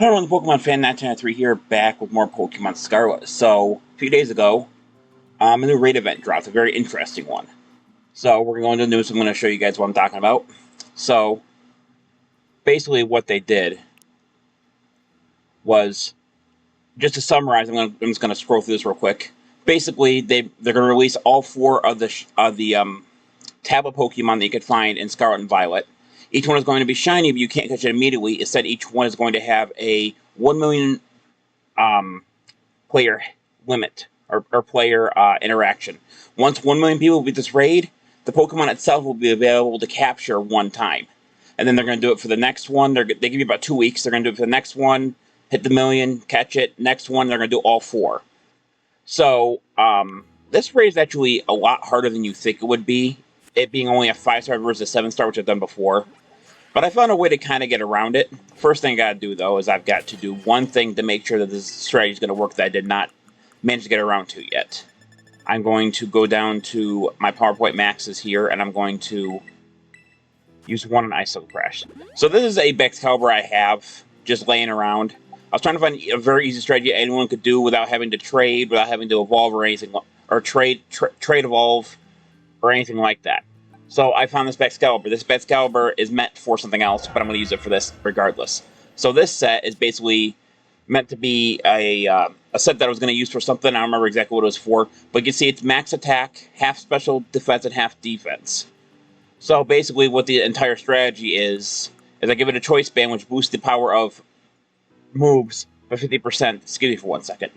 Hello, I'm the Pokemon fan 1993 here, back with more Pokemon Scarlet. So, a few days ago, a new raid event dropped, a very interesting one. So, we're going to go into the news. I'm going to show you guys what I'm talking about. So, basically, what they did was, just to summarize, I'm just going to scroll through this real quick. Basically, they're going to release all four of the tablet Pokemon that you could find in Scarlet and Violet. Each one is going to be shiny, but you can't catch it immediately. Instead, each one is going to have a 1 million player limit or player interaction. Once 1 million people beat this raid, the Pokemon itself will be available to capture one time. And then they're going to do it for the next one. They give you about 2 weeks. They're going to do it for the next one, hit the million, catch it. Next one, they're going to do all four. So, this raid is actually a lot harder than you think it would be. It being only a 5-star versus a 7-star, which I've done before. But I found a way to kind of get around it. First thing I got to do, though, is I've got to do one thing to make sure that this strategy is going to work that I did not manage to get around to yet. I'm going to go down to my PowerPoint maxes here, and I'm going to use one on Icicle Crash. So this is a Baxcalibur I have just laying around. I was trying to find a very easy strategy anyone could do without having to trade, without having to evolve or anything, or trade evolve, or anything like that. So I found this Baxcalibur. This Baxcalibur is meant for something else, but I'm going to use it for this regardless. So this set is basically meant to be a set that I was going to use for something. I don't remember exactly what it was for, but you can see it's max attack, half special defense, and half defense. So basically what the entire strategy is I give it a choice band, which boosts the power of moves by 50%. Excuse me for 1 second.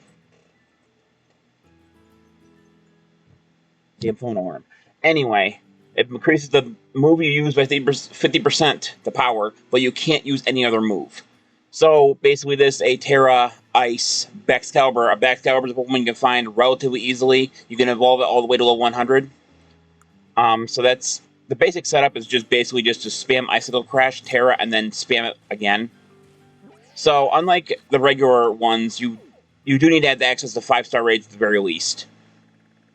Damn phone alarm. Anyway, it increases the move you use by 50% the power, but you can't use any other move. So basically this is a Terra Ice Baxcalibur. A Baxcalibur is a Pokemon you can find relatively easily. You can evolve it all the way to level 100. So that's the basic setup is just basically just to spam Icicle Crash Terra and then spam it again. So unlike the regular ones, you do need to have access to 5-star raids at the very least.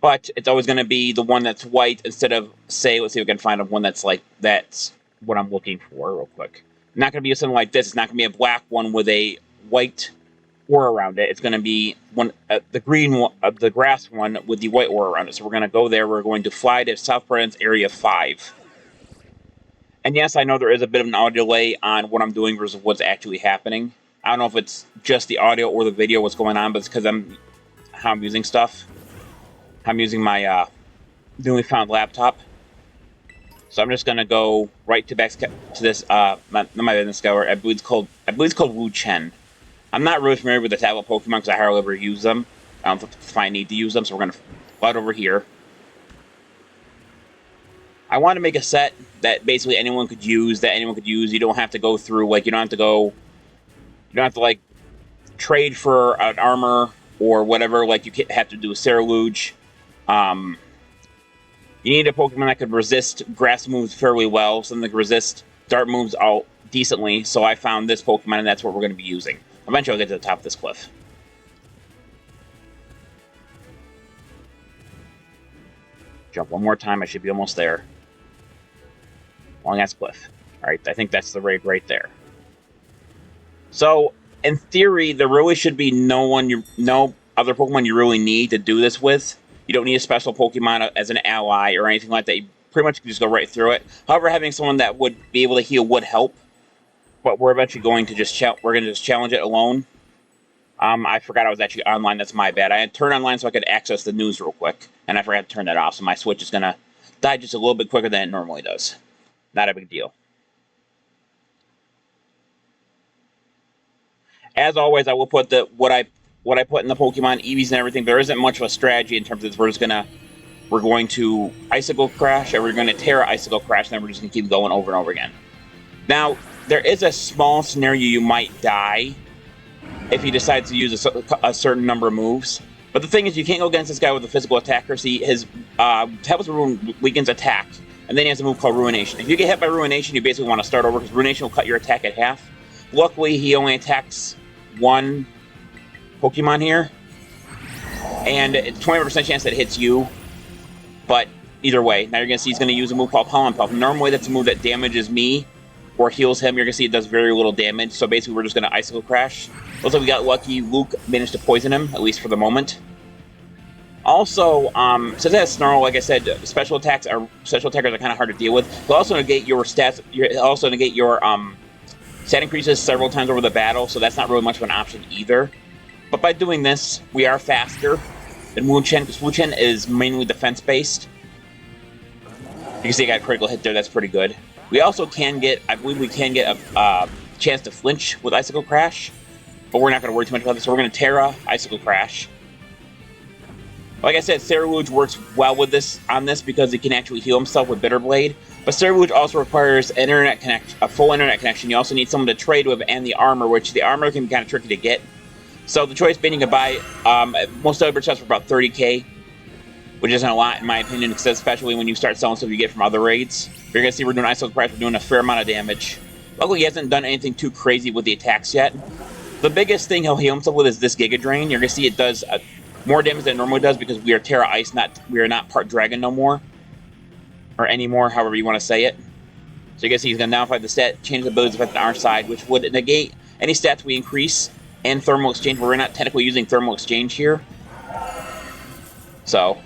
But it's always going to be the one that's white instead of, say, let's see if we can find one that's like, that's what I'm looking for real quick. Not going to be something like this. It's not going to be a black one with a white aura around it. It's going to be one, the green one, the grass one with the white aura around it. So we're going to go there. We're going to fly to South Province Area 5. And yes, I know there is a bit of an audio delay on what I'm doing versus what's actually happening. I don't know if it's just the audio or the video, what's going on, but it's because how I'm using stuff. I'm using my newly found laptop. So I'm just gonna go right to this not my business cover. I believe it's called Wo-Chien. I'm not really familiar with the tablet Pokemon because I hardly ever use them. I don't find I need to use them, so we're gonna fly over here. I want to make a set that basically anyone could use. You don't have to go through you don't have to like trade for an armor or whatever. Like you have to do a Ceruledge. You need a Pokemon that could resist grass moves fairly well, something that can resist dart moves all decently, so I found this Pokemon, and that's what we're going to be using. Eventually I'll get to the top of this cliff. Jump one more time, I should be almost there. Long ass cliff. Alright, I think that's the raid right there. So, in theory, there really should be no other Pokemon you really need to do this with. You don't need a special Pokemon as an ally or anything like that. You pretty much can just go right through it. However, having someone that would be able to heal would help. But we're eventually going to just challenge it alone. I forgot I was actually online. That's my bad. I had turned online so I could access the news real quick, and I forgot to turn that off. So my Switch is gonna die just a little bit quicker than it normally does. Not a big deal. As always, I will put what I put in the Pokemon EVs and everything. There isn't much of a strategy in terms of we're going to Icicle Crash, or we're going to Terra Icicle Crash, and then we're just going to keep going over and over again. Now, there is a small scenario you might die if he decides to use a certain number of moves. But the thing is, you can't go against this guy with a physical attacker. See, his Tablets Ruin weakens attack, and then he has a move called Ruination. If you get hit by Ruination, you basically want to start over, because Ruination will cut your attack at half. Luckily, he only attacks one Pokemon here, and it's 20% chance that it hits you, but either way, now you're going to see he's going to use a move called Pollen Puff. Normally that's a move that damages me, or heals him, you're going to see it does very little damage. So basically, we're just going to Icicle Crash. Looks like we got lucky. Luke managed to poison him, at least for the moment. Also, since it has Snarl, like I said, special attackers are kind of hard to deal with. They'll also negate your stats. Also negate your stat increases several times over the battle, so that's not really much of an option either. But by doing this, we are faster than Wo-Chien, because Wo-Chien is mainly defense-based. You can see I got a critical hit there, that's pretty good. We also can get, I believe we can get a chance to flinch with Icicle Crash, but we're not going to worry too much about this, so we're going to Terra, Icicle Crash. Like I said, Ceruledge works well with this because he can actually heal himself with Bitter Blade, but Ceruledge also requires an a full internet connection. You also need someone to trade with and the armor, which the armor can be kind of tricky to get. So the choice being you can buy most other chests for about 30k, which isn't a lot in my opinion, especially when you start selling stuff you get from other raids. You're going to see we're doing Icicle Crash, we're doing a fair amount of damage. Luckily he hasn't done anything too crazy with the attacks yet. The biggest thing he'll heal himself with is this Giga Drain. You're going to see it does more damage than it normally does because we are Terra Ice, we are not part Dragon no more. Or anymore, however you want to say it. So you can see he's going to nullify the stat, change the abilities effect on our side, which would negate any stats we increase, and Thermal Exchange, where we're not technically using Thermal Exchange here. So,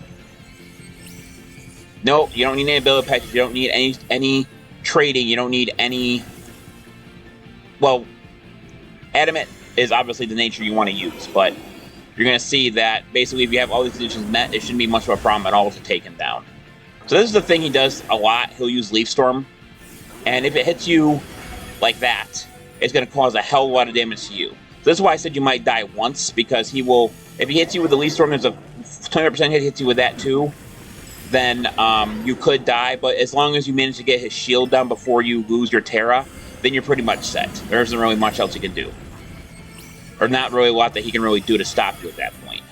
no, you don't need any ability patches, you don't need any trading, you don't need any... Well, Adamant is obviously the nature you want to use, but you're going to see that basically if you have all these conditions met, it shouldn't be much of a problem at all to take him down. So this is the thing he does a lot. He'll use Leaf Storm, and if it hits you like that, it's going to cause a hell of a lot of damage to you. So this is why I said you might die once, because he will, if he hits you with the Leaf Storm, there's a 20% hit hits you with that too, then you could die, but as long as you manage to get his shield down before you lose your Terra, then you're pretty much set. There isn't really much else he can do. Or not really a lot that he can really do to stop you at that point.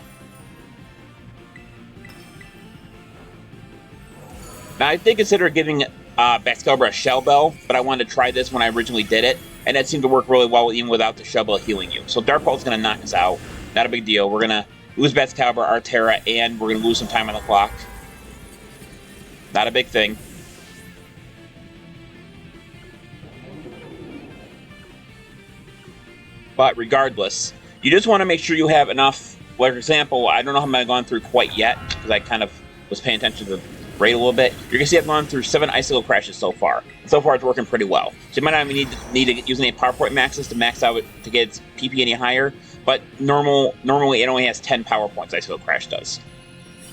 Now, I did consider giving Baxcalibur a Shell Bell, but I wanted to try this when I originally did it, and that seemed to work really well even without the Shell Bell healing you. So Dark Pulse is going to knock us out. Not a big deal. We're going to lose Baxcalibur, our Terra, and we're going to lose some time on the clock. Not a big thing. But regardless, you just want to make sure you have enough. Like, for example, I don't know how I've gone through quite yet, because I kind of was paying attention to the raid a little bit. You're going to see I've gone through 7 Icicle Crashes so far. So far, it's working pretty well. So you might not even need to use any power point maxes to max out to get its PP any higher, but normally it only has 10 power points, Icicle Crash does.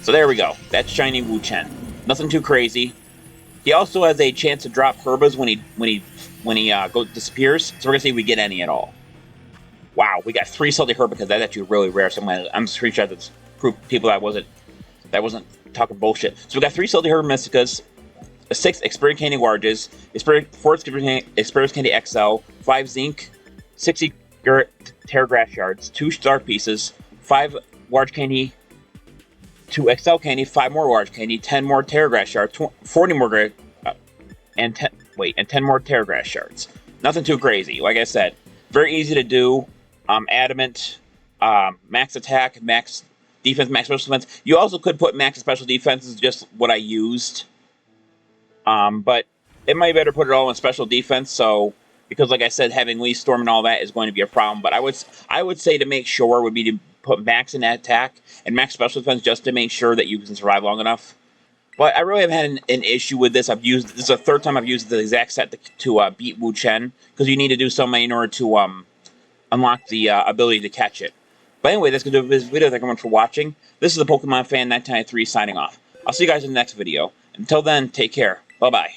So there we go. That's shiny Wo-Chien. Nothing too crazy. He also has a chance to drop Herbas when he disappears, so we're going to see if we get any at all. Wow, we got 3 Salty Herba, because that's actually really rare, so I'm just pretty sure that's proof people that wasn't talking bullshit. So we got 3 Salty Herba Mysticas, 6 Experience Candy Warges, 4 Experience Candy XL, 5 Zinc, 6 Terra Grass Shards, 2 Star Pieces, 5 Large Candy, 2 XL Candy, 5 more Large Candy, 10 more Terra Grass Shards, 40 more, and 10 more Terra Grass Shards. Nothing too crazy, like I said. Very easy to do. Adamant, max attack, max defense, max special defense. You also could put max special defense, is just what I used. But it might be better put it all in special defense, so, because like I said, having Leaf Storm and all that is going to be a problem. But I would say to make sure would be to put max in attack and max special defense just to make sure that you can survive long enough. But I really have had an issue with this. This is the 3rd time I've used the exact set to beat Wo-Chien, because you need to do so many in order to unlock the ability to catch it. But anyway, that's going to do it for this video. Thank you very much for watching. This is the Pokemon Fan 1993 signing off. I'll see you guys in the next video. Until then, take care. Bye-bye.